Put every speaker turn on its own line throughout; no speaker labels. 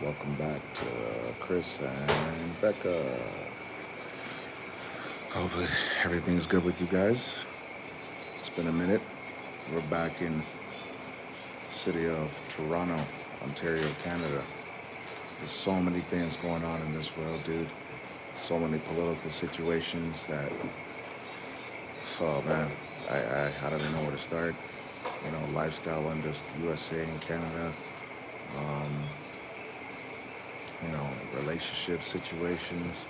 Welcome back to Chris and Bhecca. Hopefully everything's good with you guys. It's been a minute. We're back in the city of Toronto, Ontario, Canada. There's so many things going on in this world, dude. So many political situations that, oh man, I don't even know where to start. Lifestyle in just USA and Canada. Um, Relationship situations,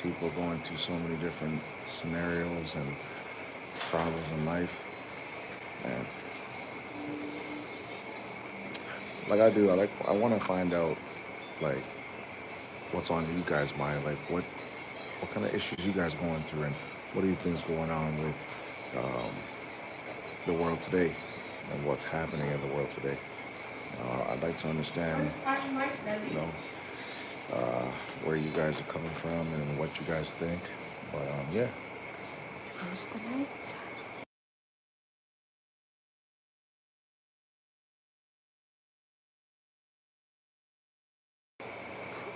people going through so many different scenarios and problems in life. And like I want to find out like what's on you guys' mind, like what kind of issues you guys going through, and what do you think's going on with um, the world today and what's happening in the world today. I'd like to understand, you know, uh, where you guys are coming from and what you guys think. But yeah,
Who's the mic?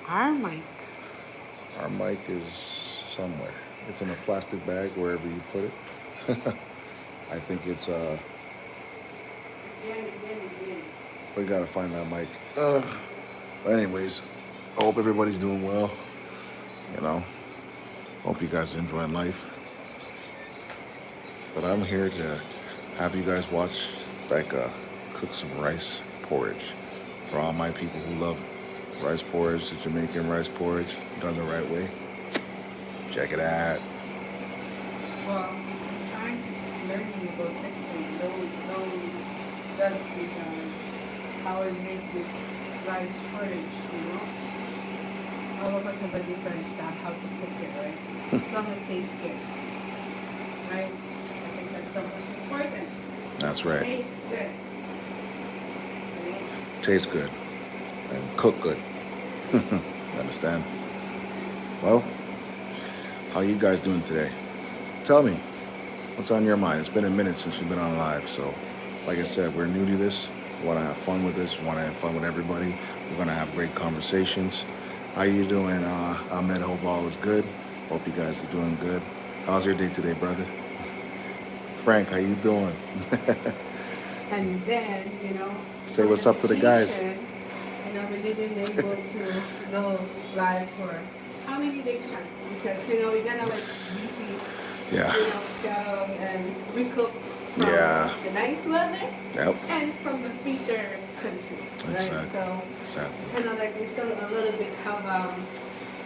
Our mic.
our mic is somewhere. It's in a plastic bag wherever you put it. I think it's we gotta find that mic. But anyways, I hope everybody's doing well. You know, hope you guys are enjoying life. But I'm here to have you guys watch Becca cook some rice porridge. For all my people who love rice porridge, the Jamaican rice porridge, done the right way. Check it out.
Well, I'm trying to learn about this thing. Don't judge me on how I make this rice porridge. All of us have a different style how to cook it, right? As long as it tastes good, right? I think that's the most important.
That's right.
Tastes good. Right?
Tastes good and cook good. You understand? Well, how you guys doing today? Tell me, what's on your mind? It's been a minute since we've been on live, so like I said, we're new to this. We want to have fun with this. We want to have fun with everybody. We're going to have great conversations. How you doing, Ahmed? Hope all is good. Hope you guys are doing good. How's your day today, brother? Frank, how you doing?
And then,
Say
for
what's up to the guys.
vacation, we didn't able to go live for how many days time? Because, we're gonna like busy,
Yeah,
settle and recoup from
yeah,
the nice weather
yep,
and from the freezer country, right?
exactly,
So,
exactly.
kind of like we still a little bit have,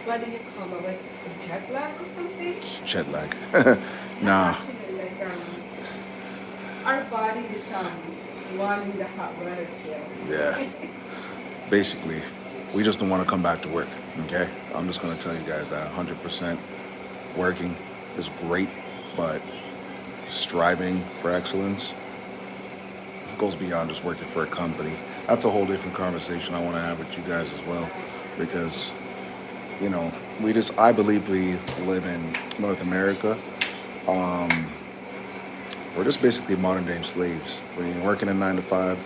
what do you call it, like a jet lag or something?
Jet lag.
Not
Nah,
actually, like, our body is, wanting the hot weather still.
yeah. Basically, we just don't want to come back to work. Okay, I'm just gonna tell you guys that 100% working is great, but striving for excellence goes beyond just working for a company. That's a whole different conversation I want to have with you guys as well, because you know I believe we live in North America. Um, we're just basically modern day slaves. When you're working a 9 to 5,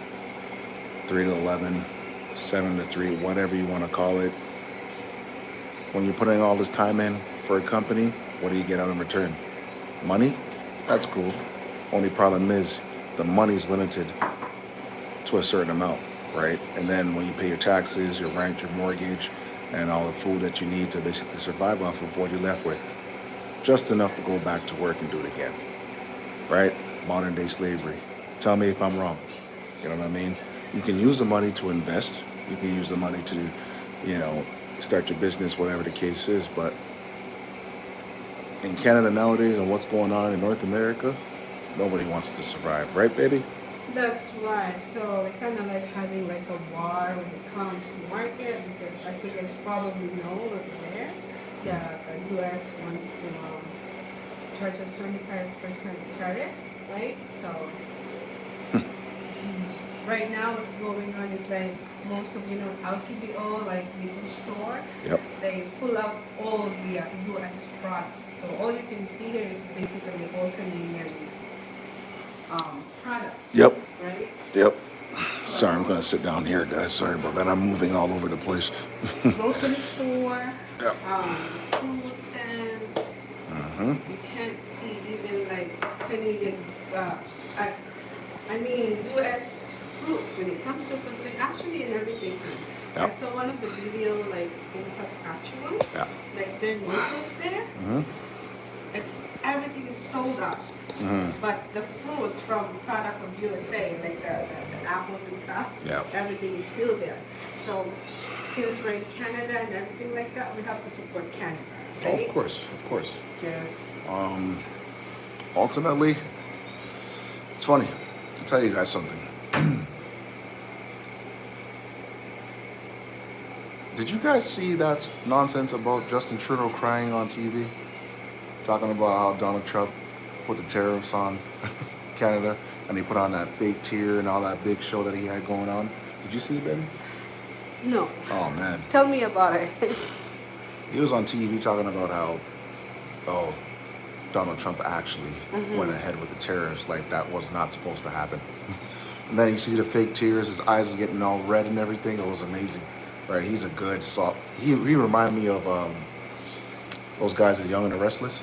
3 to 11, 7 to 3, whatever you want to call it, when you're putting all this time in for a company, what do you get out in return? Money? That's cool. Only problem is the money's limited to a certain amount, right? And then when you pay your taxes, your rent, your mortgage, and all the food that you need to basically survive off of, what you're left with, just enough to go back to work and do it again, right? Modern day slavery. Tell me if I'm wrong. You know what I mean? You can use the money to invest. You can use the money to, you know, start your business, whatever the case is. But in Canada nowadays and what's going on in North America, nobody wants to survive, right, baby?
That's right. So we're kind of like having like a war when it comes to market because I think it's probably know over there that the U.S. wants to charge us 25% tariff, right? So right now what's going on is like most of LCBO like liquor store,
Yep.
they pull out all the U.S. products. So all you can see here is basically all Canadian products,
Yep.
right?
Yep.
So
Sorry, I'm gonna sit down here, guys. Sorry about that. I'm moving all over the place.
Grocery store,
Yeah.
food stand.
Mm-hmm.
You can't see even like Canadian, I, I mean U.S. fruits when it comes to fruits, like actually in everything. I
Yep.
saw one of the video like in Saskatchewan,
Yeah.
like their neighbors there.
Mm-hmm.
It's everything is sold out.
Mm-hmm.
But the fruits from product of USA, like the apples and stuff,
Yeah.
everything is still there. So since we're in Canada and everything like that, we have to support Canada,
Oh,
right?
of course, of course.
Yes.
Ultimately, it's funny. I'll tell you guys something. Did you guys see that nonsense about Justin Trudeau crying on TV? Talking about how Donald Trump put the tariffs on Canada and he put on that fake tear and all that big show that he had going on. Did you see it, baby?
No.
Oh, man.
Tell me about it.
He was on TV talking about how, oh, Donald Trump actually went ahead with the tariffs like that was not supposed to happen. And then you see the fake tears, his eyes was getting all red and everything. It was amazing. Right? He's a good soft. He reminded me of those guys at Young and the Restless.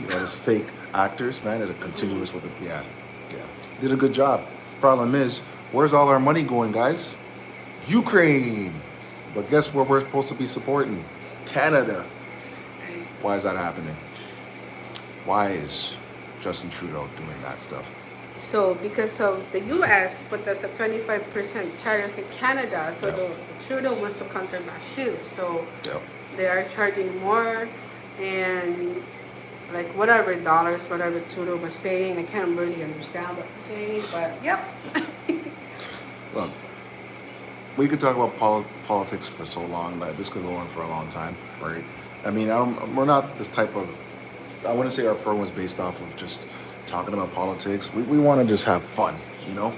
You know, those fake actors, man, that are continuous with it. Yeah, yeah. Did a good job. Problem is, where's all our money going, guys? Ukraine. But guess what we're supposed to be supporting? Canada. Why is that happening? Why is Justin Trudeau doing that stuff?
So because of the U.S. put us a 25% tariff in Canada, so
Yep.
the Trudeau wants to counter back too. So
Yep.
they are charging more, and like whatever dollars, whatever Trudeau was saying, I can't really understand what he's saying, but yep.
Look, we could talk about politics for so long that this could go on for a long time, right? I mean, we're not this type of. I wouldn't say our program was based off of just talking about politics. We want to just have fun, you know.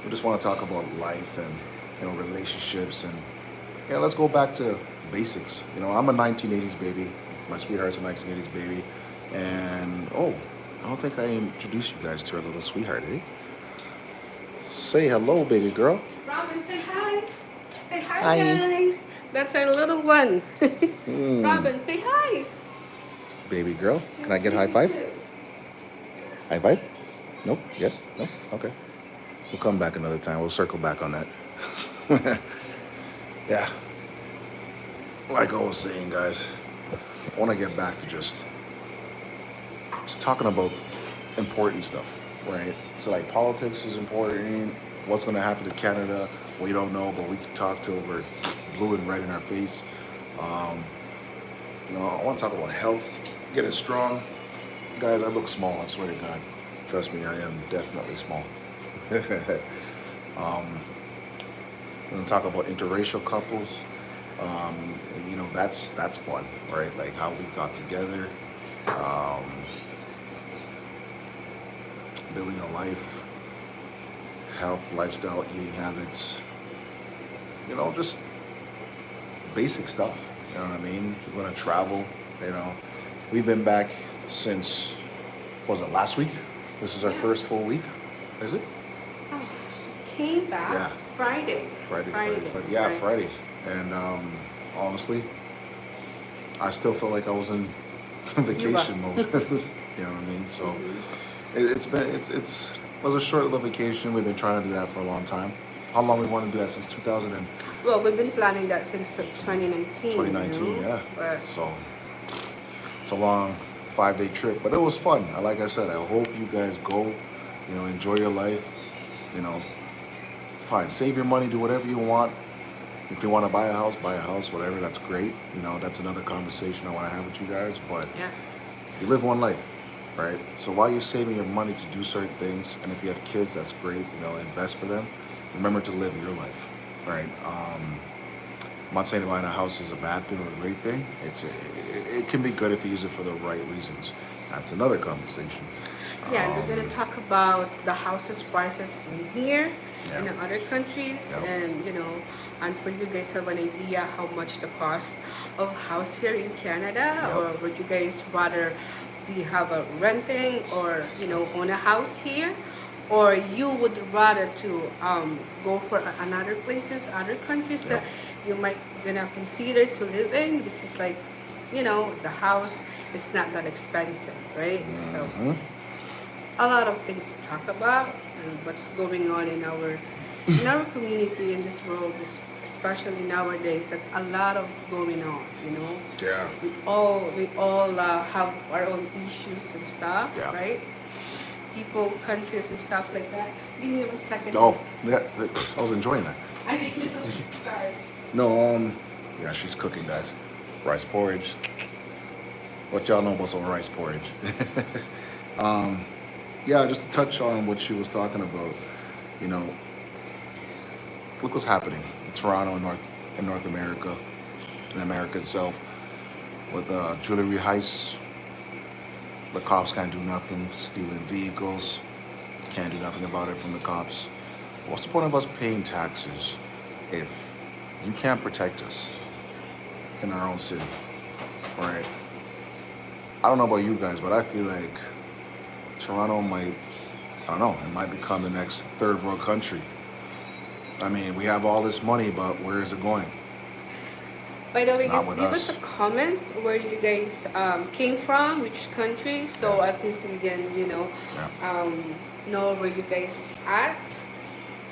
We just want to talk about life and relationships and let's go back to basics. You know, I'm a 1980s baby. My sweetheart's a 1980s baby, and I don't think I introduced you guys to our little sweetheart, eh? Say hello, baby girl.
Robin, say hi. Say hi,
Hi.
guys. That's our little one. Robin, say hi.
Baby girl, can I get a high five? High five? Nope. Yes? No? Okay. We'll come back another time. We'll circle back on that. Yeah. Like I was saying, guys, I want to get back to just talking about important stuff, right? So, like, politics is important. What's going to happen to Canada? We don't know, but we can talk till we're blue and red in our face. I want to talk about health, getting strong. Guys, I look small, I swear to God. Trust me, I am definitely small. We're gonna talk about interracial couples. That's fun, right? Like how we got together, building a life, health, lifestyle, eating habits. Just basic stuff. You know what I mean? We're gonna travel. We've been back since, was it last week? This is our first full week. Is it?
Oh, came back
Yeah.
Friday.
Friday. Yeah, Friday. And honestly, I still feel like I was in vacation mode. You know what I mean? So it was a short little vacation. We've been trying to do that for a long time. How long we want to do that since 2019?
Well, we've been planning that since 2019.
2019, yeah.
But
So it's a long 5-day trip, but it was fun. Like I said, I hope you guys go, enjoy your life, fine, save your money, do whatever you want. If you want to buy a house, whatever, that's great. That's another conversation I want to have with you guys, but
yeah.
you live one life, right? So while you're saving your money to do certain things, and if you have kids, that's great, invest for them. Remember to live your life, right? I'm not saying buying a house is a bad thing or a great thing. It can be good if you use it for the right reasons. That's another conversation.
Yeah, and we're going to talk about the houses prices in here
Yeah.
and in other countries,
Yeah.
and for you guys have an idea how much the cost of house here in Canada,
Yeah.
or would you guys rather have a renting or own a house here, or you would rather to go for another places, other countries
Yep.
that you might gonna consider to live in, which is like, the house is not that expensive, right? So
Mm-hmm.
a lot of things to talk about and what's going on in our community in this world, especially nowadays. That's a lot of going on.
Yeah.
We all have our own issues and stuff,
Yeah.
right? People, countries, and stuff like that. Give me 1 second.
Oh, yeah. I was enjoying that.
I sorry.
No, yeah, she's cooking, guys. Rice porridge. What y'all know about some rice porridge? Yeah, just to touch on what she was talking about. You know, look what's happening in Toronto, in North America, in America itself, with jewelry heists. The cops can't do nothing. Stealing vehicles, can't do nothing about it from the cops. What's the point of us paying taxes if you can't protect us in our own city? Right? I don't know about you guys, but I feel like Toronto might, I don't know, it might become the next third world country. I mean, we have all this money, but where is it going?
By the way,
Not
guys,
with
give us a
us.
comment where you guys came from, which country, so
Yeah.
at least we can,
Yeah.
know where you guys at.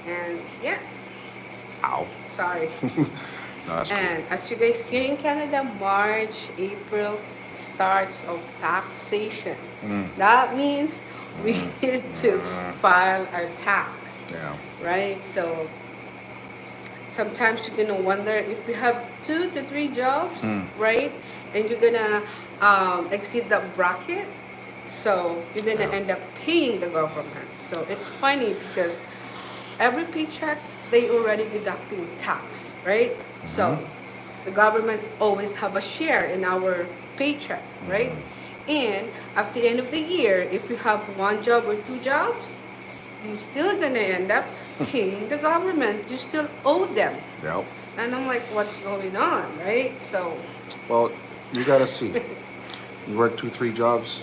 And yeah,
Ow.
sorry.
No, that's cool.
And as you guys here in Canada, March, April starts of taxation.
Mm,
That means we
mm,
need to file our tax,
yeah.
right? So sometimes you're gonna wonder if you have 2 to 3 jobs,
Mm,
right? And you're gonna exceed that bracket, so you're gonna
yeah.
end up paying the government. So it's funny because every paycheck they already deducting tax, right?
Mm-hmm.
So the government always have a share in our paycheck, right?
Mm-hmm.
And at the end of the year, if you have 1 job or 2 jobs, you're still gonna end up paying the government. You still owe them.
Yep.
And I'm like, what's going on, right? So,
Well, you gotta see. You work 2, 3 jobs.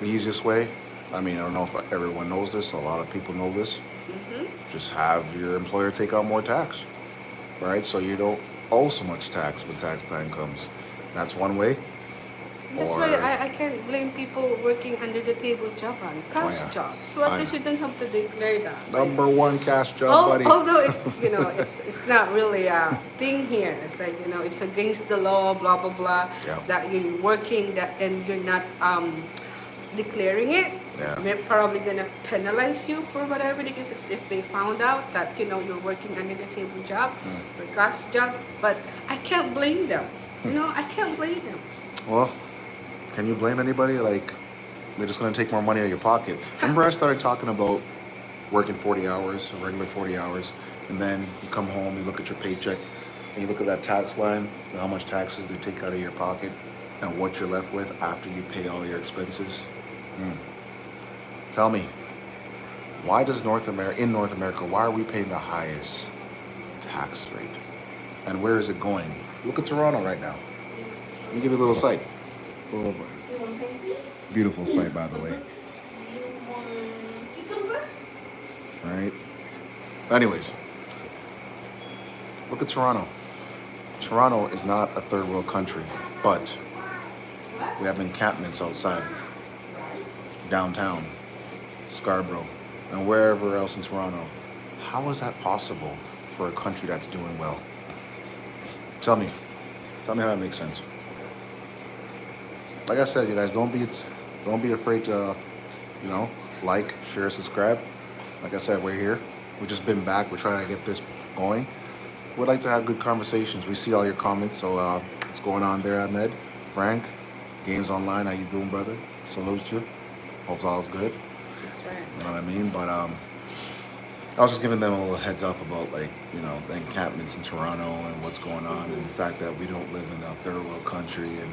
The easiest way. I mean, I don't know if everyone knows this. A lot of people know this.
mhm.
Just have your employer take out more tax, right? So you don't owe so much tax when tax time comes. That's one way.
That's why
Or,
I can't blame people working under the table job on
oh
cash
yeah,
job. So at
I
least
know.
you don't have to declare that. Like,
Number one cash job, buddy.
although it's it's not really a thing here. It's like it's against the law, blah blah blah.
Yeah,
That you're working that and you're not declaring it.
yeah.
They're probably gonna penalize you for whatever it is if they found out that you're working under the table job
Mm.
or cash job. But I can't blame them. I can't blame them.
Well, can you blame anybody? Like, they're just gonna take more money out of your pocket. Remember, I started talking about working 40 hours, a regular 40 hours, and then you come home, you look at your paycheck, and you look at that tax line, and how much taxes they take out of your pocket, and what you're left with after you pay all your expenses. Mm. Tell me, why does in North America, why are we paying the highest tax rate? And where is it going? Look at Toronto right now. Let me give you a little sight. A little beautiful sight, by the way. All right. Anyways, look at Toronto. Toronto is not a third world country, but we have encampments outside, downtown, Scarborough, and wherever else in Toronto. How is that possible for a country that's doing well? Tell me. Tell me how that makes sense. Like I said, you guys, don't be afraid to, like, share, subscribe. Like I said, we're here. We've just been back. We're trying to get this going. We'd like to have good conversations. We see all your comments. So what's going on there, Ahmed? Frank, Games Online, how you doing, brother? Salute you. Hope all's good.
That's right.
You know what I mean? But I was just giving them a little heads up about, like, the encampments in Toronto and what's going on, and the fact that we don't live in a third world country, and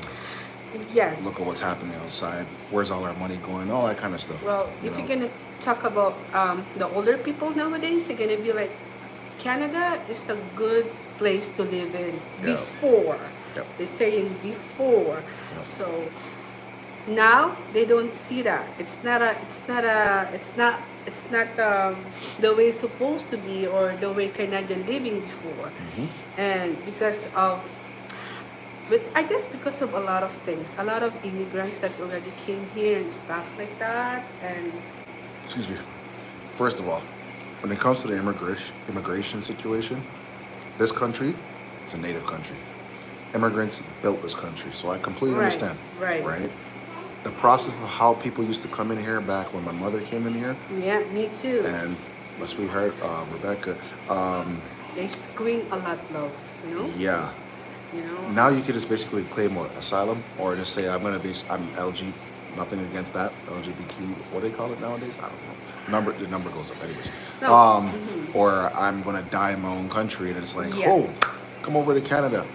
Yes.
look at what's happening outside. Where's all our money going? All that kind of stuff.
Well,
You
if
know?
you're gonna talk about the older people nowadays, they're gonna be like, Canada is a good place to live in
Yeah.
before.
Yep.
They're saying before.
Yep.
So Now they don't see that. It's not the way it's supposed to be or the way Canadian living before.
Hmm.
And because of, but I guess because of a lot of things, a lot of immigrants that already came here and stuff like that. And
Excuse me. First of all, when it comes to the immigration situation, this country is a native country. Immigrants built this country, so I completely
right,
understand.
right.
Right? The process of how people used to come in here back when my mother came in here,
Yeah, me too.
and my sweetheart Rebecca,
They scream a lot, love. You know,
yeah.
you know.
Now you could just basically claim what asylum, or just say I'm LG. Nothing against that LGBTQ. What do they call it nowadays? I don't know. The number goes up anyways.
No.
Or I'm gonna die in my own country, and it's like,
Yes.
oh, come over to Canada.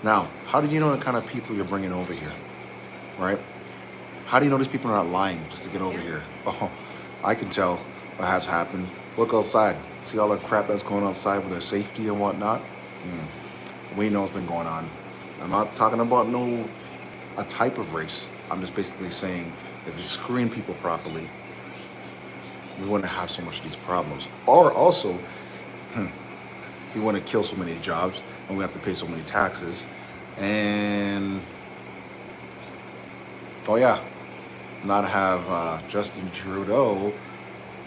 Now, how do you know the kind of people you're bringing over here, right? How do you know these people are not lying just to get over
Yeah.
here? Oh, I can tell what has happened. Look outside. See all the crap that's going outside with their safety and whatnot. We know it's been going on. I'm not talking about no a type of race. I'm just basically saying if you screen people properly, we wouldn't have so much of these problems. Or also, if you want to kill so many jobs and we have to pay so many taxes, and oh yeah, not have Justin Trudeau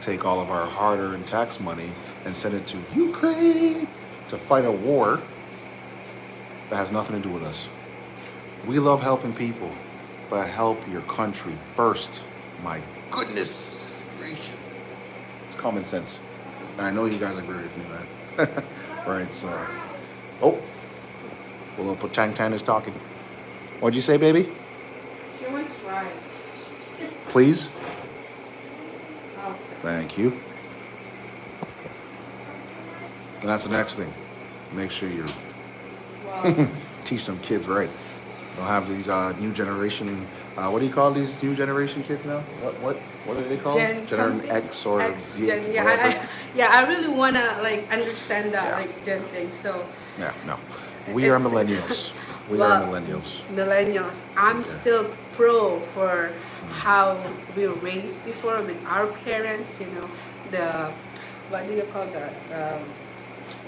take all of our hard-earned tax money and send it to Ukraine to fight a war that has nothing to do with us. We love helping people, but help your country first. My goodness gracious. It's common sense. And I know you guys agree with me, man. Right, so. Oh, a little Potang Tan is talking. What'd you say, baby?
She wants rice.
Please?
Okay.
Thank you. And that's the next thing. Make sure you
Well,
teach them kids right. Don't have these new generation. What do you call these new generation kids now? What are they called?
Gen something?
X or
X
Z?
Gen. Yeah,
Whatever.
yeah. I really wanna like understand that
Yeah.
like Gen thing. So
Yeah, no. We are
it's
millennials. We are
well,
millennials.
millennials. I'm
Okay.
still pro for how we were raised before with our parents. You know, the what do you call that?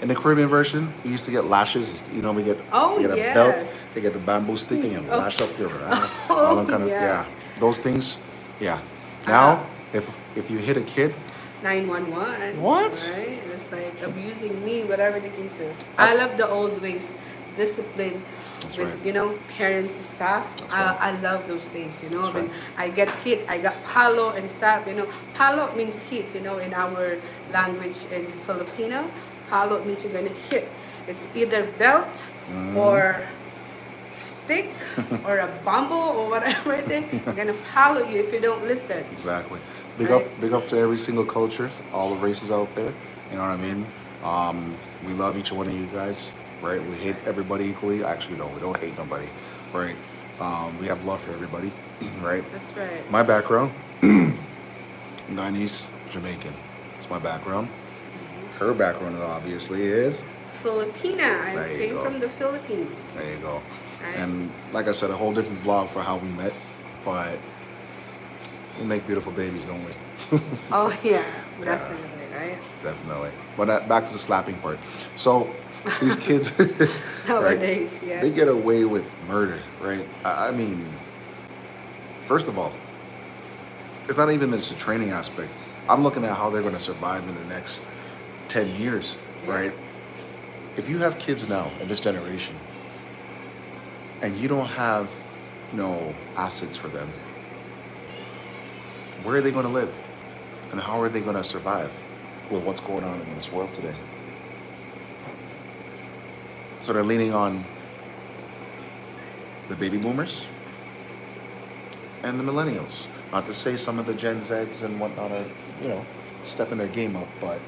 In the Caribbean version, we used to get lashes. You know,
Oh
we get a belt.
yes.
They get the bamboo stick and you
Oh,
lash up your ass. All
oh
them kind of
yeah.
those things. Yeah.
Uh,
Now, if you hit a kid,
911.
what?
Right? It's like abusing me, whatever the case is.
I-
I love the old ways, discipline
That's
with,
right.
you know, parents and stuff.
That's right.
I love those days, you know.
That's
When
right.
I get hit, I got palo and stuff, you know. Palo means hit, you know, in our language in Filipino. Palo means you're gonna hit. It's either belt or stick or a bamboo or whatever it is. They're gonna palo you if you don't listen.
Exactly.
Right.
Big up to every single culture, all the races out there. You know what I mean? We love each one of you guys, right? We hate everybody equally. Actually, no, we don't hate nobody, right? We have love for everybody, right?
That's right.
My background, Guyanese, Jamaican. That's my background. Her background, obviously, is.
Filipina. I
There you
came
go.
from the Philippines.
There you go.
Right?
And like I said, a whole different vlog for how we met, but we make beautiful babies, don't we?
Oh yeah,
Yeah.
definitely, right?
Definitely. But back to the slapping part. So these kids, right,
Nowadays, yeah.
they get away with murder, right? I mean, first of all, it's not even this training aspect. I'm looking at how they're going to survive in the next 10 years, right? If you have kids now in this generation and you don't have no assets for them, where are they going to live? And how are they going to survive with what's going on in this world today? So they're leaning on the baby boomers and the millennials. Not to say some of the Gen Zs and whatnot are, you know, stepping their game up, but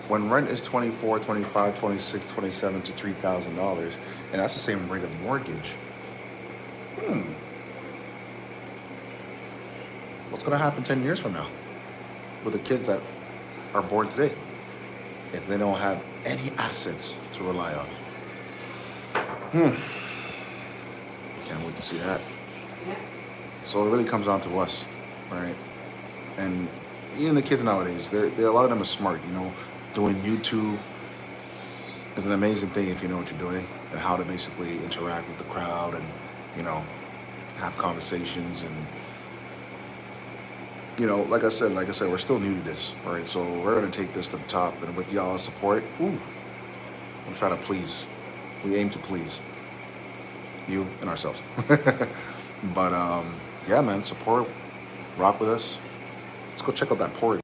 when rent is 24, 25, 26, 27 to $3,000, and that's the same rate of mortgage, what's going to happen 10 years from now with the kids that are born today if they don't have any assets to rely on? Can't wait to see that.
Yeah.
So it really comes down to us, right? And even the kids nowadays, they're a lot of them are smart. You know, doing YouTube is an amazing thing if you know what you're doing and how to basically interact with the crowd and, you know, have conversations and, you know, like I said, we're still new to this, right? So we're gonna take this to the top, and with y'all's support, ooh, I'm trying to please. We aim to please you and ourselves. But yeah, man, support, rock with us. Let's go check out that port.